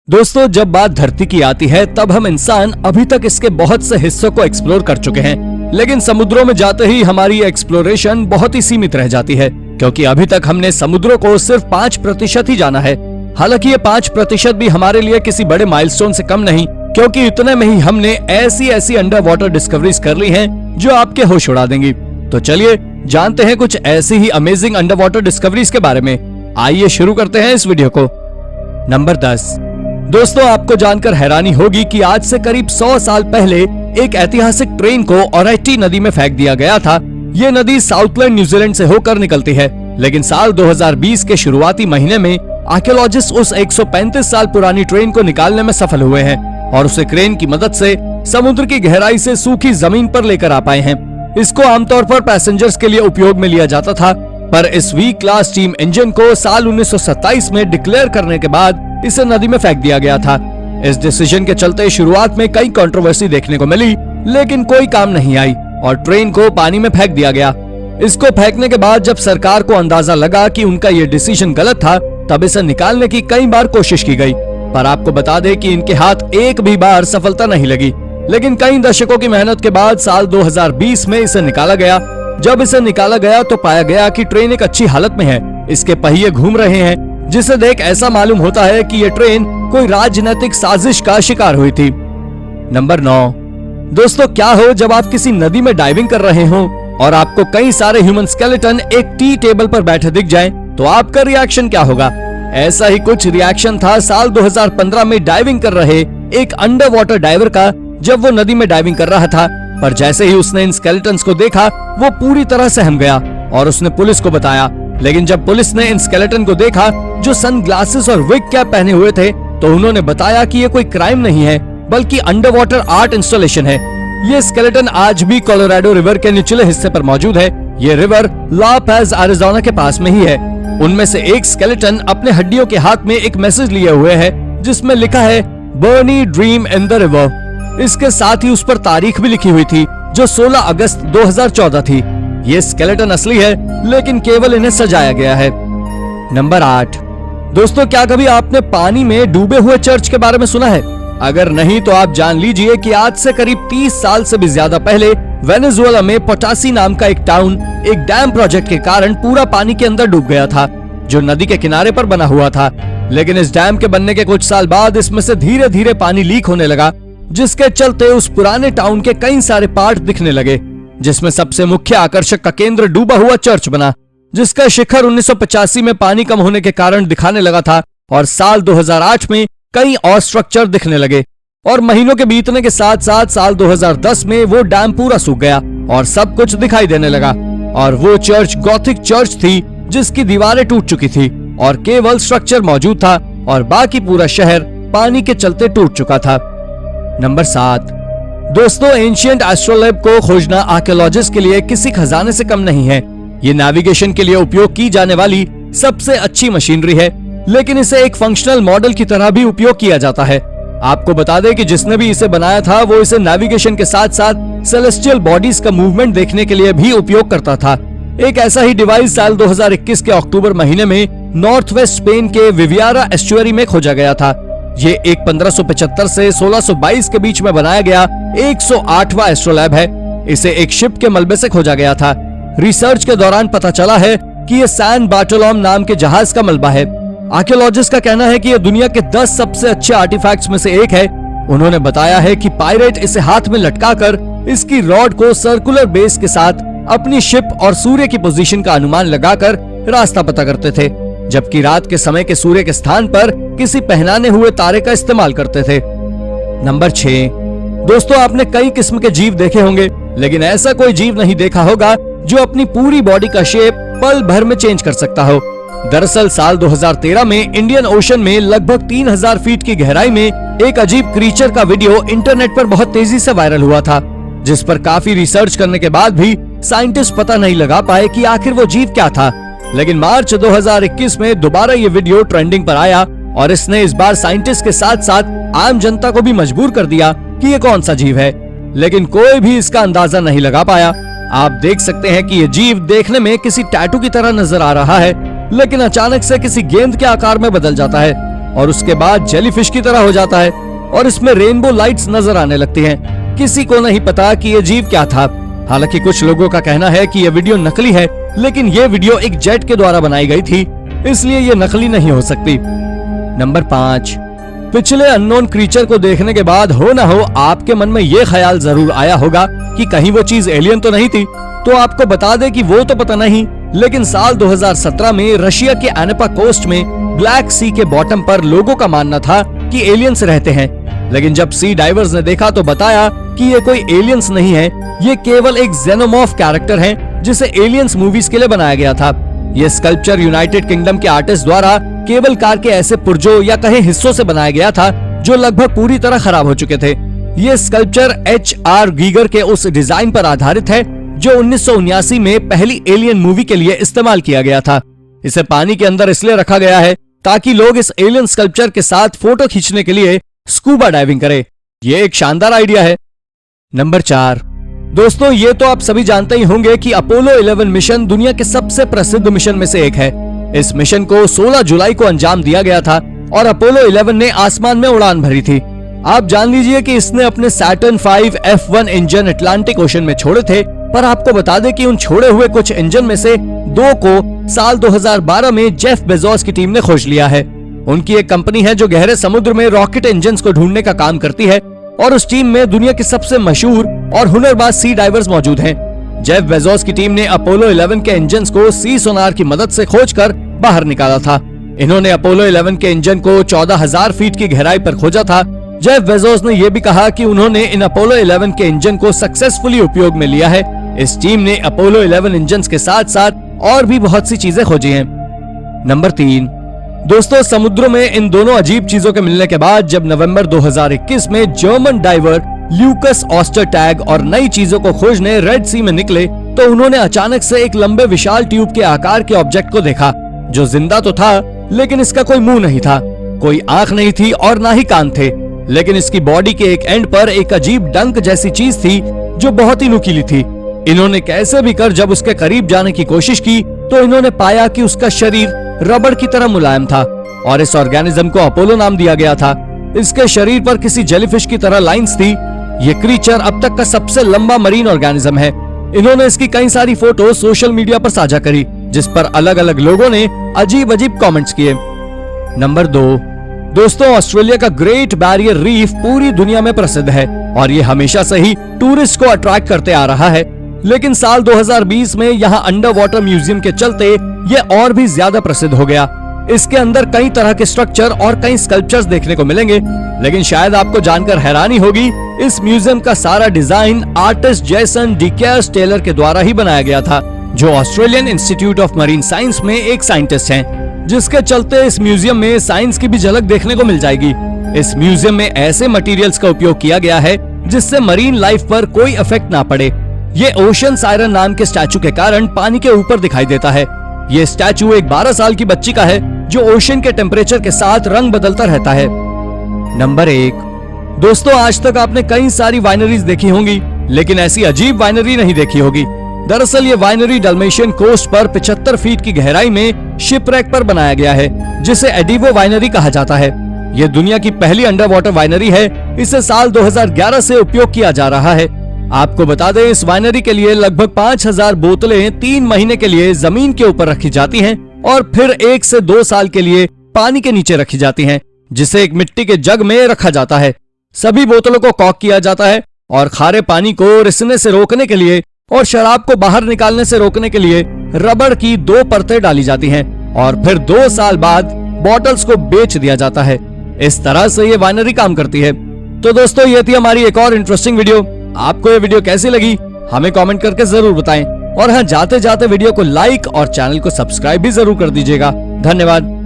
दोस्तों, जब बात धरती की आती है तब हम इंसान अभी तक इसके बहुत से हिस्सों को एक्सप्लोर कर चुके हैं, लेकिन समुद्रों में जाते ही हमारी एक्सप्लोरेशन बहुत ही सीमित रह जाती है, क्योंकि अभी तक हमने समुद्रों को सिर्फ 5% ही जाना है। हालांकि ये 5% भी हमारे लिए किसी बड़े माइलस्टोन से कम नहीं, क्योंकि इतने में ही हमने ऐसी अंडर वाटर डिस्कवरीज कर ली हैं जो आपके होश उड़ा देंगी। तो चलिए जानते हैं कुछ ऐसी ही अमेजिंग अंडर वाटर डिस्कवरीज के बारे में। आइए शुरू करते हैं इस वीडियो को। नंबर 10। दोस्तों, आपको जानकर हैरानी होगी कि आज से करीब 100 साल पहले एक ऐतिहासिक ट्रेन को ओराइटी नदी में फेंक दिया गया था। ये नदी साउथलैंड न्यूजीलैंड से होकर निकलती है, लेकिन साल 2020 के शुरुआती महीने में आर्कियोलॉजिस्ट उस 135 साल पुरानी ट्रेन को निकालने में सफल हुए हैं और उसे क्रेन की मदद से समुद्र की गहराई से सूखी जमीन पर लेकर आ पाए हैं। इसको आमतौर पर पैसेंजर्स के लिए उपयोग में लिया जाता था, पर इस वी क्लास स्टीम इंजन को साल 1927 में डिक्लेयर करने के बाद इसे नदी में फेंक दिया गया था। इस डिसीजन के चलते शुरुआत में कई कंट्रोवर्सी देखने को मिली, लेकिन कोई काम नहीं आई और ट्रेन को पानी में फेंक दिया गया। इसको फेंकने के बाद जब सरकार को अंदाजा लगा कि उनका ये डिसीजन गलत था, तब इसे निकालने की कई बार कोशिश की गई, पर आपको बता दें कि इनके हाथ एक भी बार सफलता नहीं लगी। लेकिन कई दशकों की मेहनत के बाद साल 2020 में इसे निकाला गया। जब इसे निकाला गया तो पाया गया कि ट्रेन एक अच्छी हालत में है, इसके पहिए घूम रहे हैं, जिसे देख ऐसा मालूम होता है कि ये ट्रेन कोई राजनीतिक साजिश का शिकार हुई थी। नंबर 9। दोस्तों, क्या हो जब आप किसी नदी में डाइविंग कर रहे हो और आपको कई सारे ह्यूमन स्केलेटन एक टी टेबल पर बैठे दिख जाएं, तो आपका रिएक्शन क्या होगा? ऐसा ही कुछ रिएक्शन था साल 2015 में डाइविंग कर रहे एक अंडर वाटर डाइवर का, जब वो नदी में डाइविंग कर रहा था। पर जैसे ही उसने इन स्केलेटन्स को देखा, वो पूरी तरह सहम गया और उसने पुलिस को बताया। लेकिन जब पुलिस ने इन स्केलेटन को देखा जो सनग्लासेस और विग कैप पहने हुए थे, तो उन्होंने बताया कि ये कोई क्राइम नहीं है, बल्कि अंडर वाटर आर्ट इंस्टॉलेशन है। ये स्केलेटन आज भी कोलोराडो रिवर के निचले हिस्से पर मौजूद है। ये रिवर ला पैज एरिज़ोना के पास में ही है। उनमें से एक स्केलेटन अपने हड्डियों के हाथ में एक मैसेज लिए हुए है, जिसमें लिखा है बर्नी ड्रीम इन द रिवर। इसके साथ ही उस पर तारीख भी लिखी हुई थी, जो 16 अगस्त 2014 थी। ये स्केलेटन असली है, लेकिन केवल इन्हें सजाया गया है। नंबर 8। दोस्तों, क्या कभी आपने पानी में डूबे हुए चर्च के बारे में सुना है? अगर नहीं तो आप जान लीजिए कि आज से करीब 30 साल से भी ज्यादा पहले वेनेजुएला में पोटासी नाम का एक टाउन एक डैम प्रोजेक्ट के कारण पूरा पानी के अंदर डूब गया था, जो नदी के किनारे पर बना हुआ था। लेकिन इस डैम के बनने के कुछ साल बाद इसमें से धीरे धीरे पानी लीक होने लगा, जिसके चलते उस पुराने टाउन के कई सारे पार्ट दिखने लगे, जिसमें सबसे मुख्य आकर्षक का केंद्र डूबा हुआ चर्च बना, जिसका शिखर 1985 में पानी कम होने के कारण दिखाने लगा था। और साल 2008 में कई और स्ट्रक्चर दिखने लगे और महीनों के बीतने के साथ साथ साल 2010 में वो डैम पूरा सूख गया और सब कुछ दिखाई देने लगा। और वो चर्च गॉथिक चर्च थी, जिसकी दीवारें टूट चुकी थी और केवल स्ट्रक्चर मौजूद था और बाकी पूरा शहर पानी के चलते टूट चुका था। नंबर 7। दोस्तों, एंशिएंट एस्ट्रोलैब को खोजना आर्कियोलॉजिस्ट के लिए किसी खजाने से कम नहीं है। ये नेविगेशन के लिए उपयोग की जाने वाली सबसे अच्छी मशीनरी है, लेकिन इसे एक फंक्शनल मॉडल की तरह भी उपयोग किया जाता है। आपको बता दें कि जिसने भी इसे बनाया था, वो इसे नेविगेशन के साथ साथ सेलेस्टियल बॉडीज का मूवमेंट देखने के लिए भी उपयोग करता था। एक ऐसा ही डिवाइस साल 2021 के अक्टूबर महीने में नॉर्थ वेस्ट स्पेन के विवियारा एस्चुअरी में खोजा गया था। ये एक 1575 से 1622 के बीच में बनाया गया 108वां एस्ट्रोलैब है। इसे एक शिप के मलबे से खोजा गया था। रिसर्च के दौरान पता चला है कि ये सैन बार्टोलोम नाम के जहाज का मलबा है। आर्कियोलॉजिस्ट का कहना है कि यह दुनिया के 10 सबसे अच्छे आर्टिफैक्ट्स में से एक है। उन्होंने बताया है कि पायरेट इसे हाथ में लटकाकर इसकी रॉड को सर्कुलर बेस के साथ अपनी शिप और सूर्य की पोजीशन का अनुमान लगाकर रास्ता पता करते थे, जबकि रात के समय के सूर्य के स्थान पर किसी पहनाने हुए तारे का इस्तेमाल करते थे। नंबर 6। दोस्तों, आपने कई किस्म के जीव देखे होंगे, लेकिन ऐसा कोई जीव नहीं देखा होगा जो अपनी पूरी बॉडी का शेप पल भर में चेंज कर सकता हो। दरअसल साल 2013 में इंडियन ओशन में लगभग 3000 फीट की गहराई में एक अजीब क्रीचर का वीडियो इंटरनेट पर बहुत तेजी से वायरल हुआ था, जिस पर काफी रिसर्च करने के बाद भी साइंटिस्ट पता नहीं लगा पाए कि आखिर वो जीव क्या था। लेकिन मार्च 2021 में दोबारा ये वीडियो ट्रेंडिंग पर आया और इसने इस बार साइंटिस्ट के साथ साथ आम जनता को भी मजबूर कर दिया कि ये कौन सा जीव है, लेकिन कोई भी इसका अंदाजा नहीं लगा पाया। आप देख सकते हैं कि ये जीव देखने में किसी टैटू की तरह नजर आ रहा है, लेकिन अचानक से किसी गेंद के आकार में बदल जाता है और उसके बाद जेलीफिश की तरह हो जाता है और इसमें रेनबो लाइट्स नजर आने लगती हैं। किसी को नहीं पता कि ये जीव क्या था। हालांकि कुछ लोगों का कहना है कि ये वीडियो नकली है, लेकिन ये वीडियो एक जेट के द्वारा बनाई गई थी, इसलिए ये नकली नहीं हो सकती। नंबर 5, पिछले अननोन क्रीचर को देखने के बाद हो ना हो आपके मन में ये ख्याल जरूर आया होगा कि कहीं वो चीज एलियन तो नहीं थी। तो आपको बता दे कि वो तो पता नहीं, लेकिन साल 2017 में रशिया के एनेपा कोस्ट में ब्लैक सी के बॉटम पर लोगों का मानना था कि एलियंस रहते हैं। लेकिन जब सी डाइवर्स ने देखा तो बताया कि ये कोई एलियंस नहीं है, ये केवल एक जेनोमॉर्फ कैरेक्टर है जिसे एलियंस मूवीज के लिए बनाया गया था। ये स्कल्पचर यूनाइटेड किंगडम के आर्टिस्ट द्वारा केबल कार के ऐसे पुर्जों या कहीं हिस्सों से बनाया गया था जो लगभग पूरी तरह खराब हो चुके थे। ये स्कल्पचर HR गीगर के उस डिजाइन पर आधारित है जो 1979 में पहली एलियन मूवी के लिए इस्तेमाल किया गया था। इसे पानी के अंदर इसलिए रखा गया है ताकि लोग इस एलियन स्कल्पचर के साथ फोटो खींचने के लिए स्कूबा डाइविंग करें। ये एक शानदार आइडिया है। नंबर 4, दोस्तों ये तो आप सभी जानते ही होंगे कि अपोलो 11 मिशन दुनिया के सबसे प्रसिद्ध मिशन में से एक है। इस मिशन को 16 जुलाई को अंजाम दिया गया था और अपोलो 11 ने आसमान में उड़ान भरी थी। आप जान लीजिए कि इसने अपने Saturn 5 F1 engine Atlantic ocean में छोड़े थे, पर आपको बता दें कि उन छोड़े हुए कुछ इंजन में से 2 को साल 2012 में जेफ बेजोस की टीम ने खोज लिया है। उनकी एक कंपनी है जो गहरे समुद्र में रॉकेट इंजन्स को ढूंढने का काम करती है और उस टीम में दुनिया के सबसे मशहूर और हुनरबाज सी डाइवर्स मौजूद हैं। जेफ बेजोस की टीम ने अपोलो 11 के इंजन्स को सी सोनार की मदद से खोजकर बाहर निकाला था। इन्होंने अपोलो 11 के इंजन को 14,000 फीट की गहराई पर खोजा था। जेफ बेजोस ने यह भी कहा कि उन्होंने इन अपोलो 11 के इंजन को सक्सेसफुली उपयोग में लिया है। इस टीम ने अपोलो 11 इंजन्स के साथ साथ और भी बहुत सी चीजें खोजी हैं। नंबर 3, दोस्तों समुद्रों में इन दोनों अजीब चीजों के मिलने के बाद जब नवंबर 2021 में जर्मन डाइवर ल्यूकस ऑस्टरटैग और नई चीजों को खोजने रेड सी में निकले तो उन्होंने अचानक से एक लंबे विशाल ट्यूब के आकार के ऑब्जेक्ट को देखा जो जिंदा तो था, लेकिन इसका कोई मुंह नहीं था, कोई आंख नहीं थी और ना ही कान थे, लेकिन इसकी बॉडी के एक एंड पर एक अजीब डंक जैसी चीज थी जो बहुत ही नुकीली थी। इन्होंने कैसे भी कर जब उसके करीब जाने की कोशिश की तो इन्होंने पाया कि उसका शरीर रबड़ की तरह मुलायम था और इस ऑर्गेनिज्म को अपोलो नाम दिया गया था। इसके शरीर पर किसी जेलीफिश की तरह लाइंस थी। ये क्रीचर अब तक का सबसे लंबा मरीन ऑर्गेनिज्म है। इन्होंने इसकी कई सारी फोटो सोशल मीडिया पर साझा करी जिस पर अलग अलग लोगों ने अजीब अजीब कमेंट्स किए। नंबर 2, दोस्तों ऑस्ट्रेलिया का ग्रेट बैरियर रीफ पूरी दुनिया में प्रसिद्ध है और ये हमेशा से ही टूरिस्ट को अट्रैक्ट करते आ रहा है, लेकिन साल 2020 में यहाँ अंडर वाटर म्यूजियम के चलते ये और भी ज्यादा प्रसिद्ध हो गया। इसके अंदर कई तरह के स्ट्रक्चर और कई स्कल्पचर्स देखने को मिलेंगे, लेकिन शायद आपको जानकर हैरानी होगी इस म्यूजियम का सारा डिजाइन आर्टिस्ट जेसन डिकेयर्स टेलर के द्वारा ही बनाया गया था, जो Australian institute of marine science में एक साइंटिस्ट हैं, जिसके चलते इस म्यूजियम में साइंस की भी झलक देखने को मिल जाएगी। इस म्यूजियम में ऐसे मटेरियल्स का उपयोग किया गया है जिससे मरीन लाइफ पर कोई इफेक्ट ना पड़े। ये ओशन सायरन नाम के स्टैचू के कारण पानी के ऊपर दिखाई देता है। ये स्टैचू एक 12 साल की बच्ची का है जो ओशन के टेम्परेचर के साथ रंग बदलता रहता है। नंबर 1, दोस्तों आज तक आपने कई सारी वाइनरीज देखी होंगी, लेकिन ऐसी अजीब वाइनरी नहीं देखी होगी। दरअसल ये वाइनरी डल्मेशियन कोस्ट पर 75 फीट की गहराई में शिपरेक पर बनाया गया है, जिसे एडिवो वाइनरी कहा जाता है। ये दुनिया की पहली अंडर वाटर वाइनरी है। इसे साल 2011 से उपयोग किया जा रहा है। आपको बता दें इस वाइनरी के लिए लगभग 5000 बोतलें 3 महीने के लिए जमीन के ऊपर रखी जाती हैं और फिर 1 से 2 साल के लिए पानी के नीचे रखी जाती हैं, जिसे एक मिट्टी के जग में रखा जाता है। सभी बोतलों को कॉक किया जाता है और खारे पानी को रिसने से रोकने के लिए और शराब को बाहर निकालने से रोकने के लिए रबड़ की 2 परतें डाली जाती हैं और फिर 2 साल बाद बॉटल्स को बेच दिया जाता है। इस तरह से ये वाइनरी काम करती है। तो दोस्तों ये थी हमारी एक और इंटरेस्टिंग वीडियो। आपको ये वीडियो कैसी लगी हमें कमेंट करके जरूर बताएं और हाँ जाते जाते वीडियो को लाइक और चैनल को सब्सक्राइब भी जरूर कर दीजिएगा। धन्यवाद।